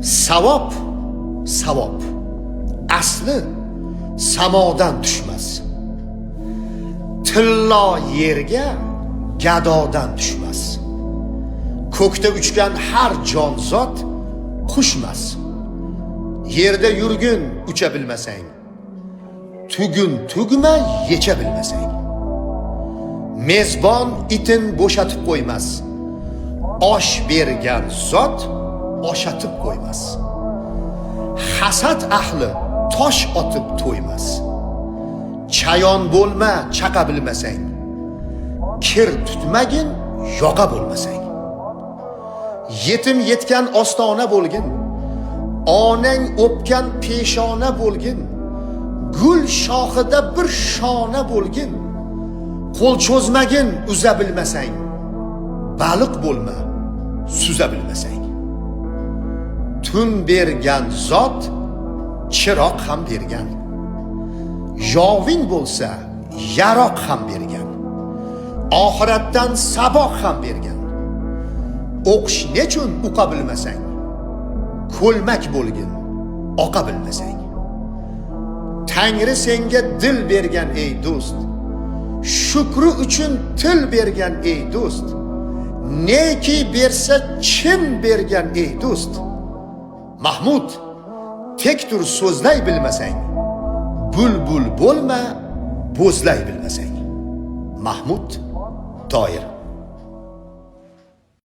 Savob, savob asli samodan tushmas. Tillo yerga gadodan tushmas. Ko'kda uchgan har jonzot qushmas. Yerda yurgin ucha bilmasang, tugun tugma yecha bilmasang. Mezbon itin bo'shatib qo'ymas. Osh bergan zot oshatib qo'ymas. Hasad ahli tosh otib to'ymas. Chayon bo'lma chaqa bilmasang, kir tutmagin yoqa bo'lmasang. Yetim yetgan ostona bo'lgin, onang o'pgan peshona bo'lgin. Gul shoxida bir shona bo'lgin. Qo'l cho'zmagin uza bilmasang, baliq bo'lma suza bilmasang. Tun bergan zot chiroq ham bergan. Yoving bo'lsa yaroq ham bergan. Oxiratdan saboq ham bergan. O'qish nechun uqa bilmasang, ko'lmak bo'lgin oqa bilmasang. Tangri senga dil bergan ey do'st, shukri uchun til bergan ey do'st. Neki bersa chin bergan ey do'st. Mahmud, tek tur so'zlay bilmasang, bulbul bo'lma bo'zlay bilmasang. Mahmud Toir.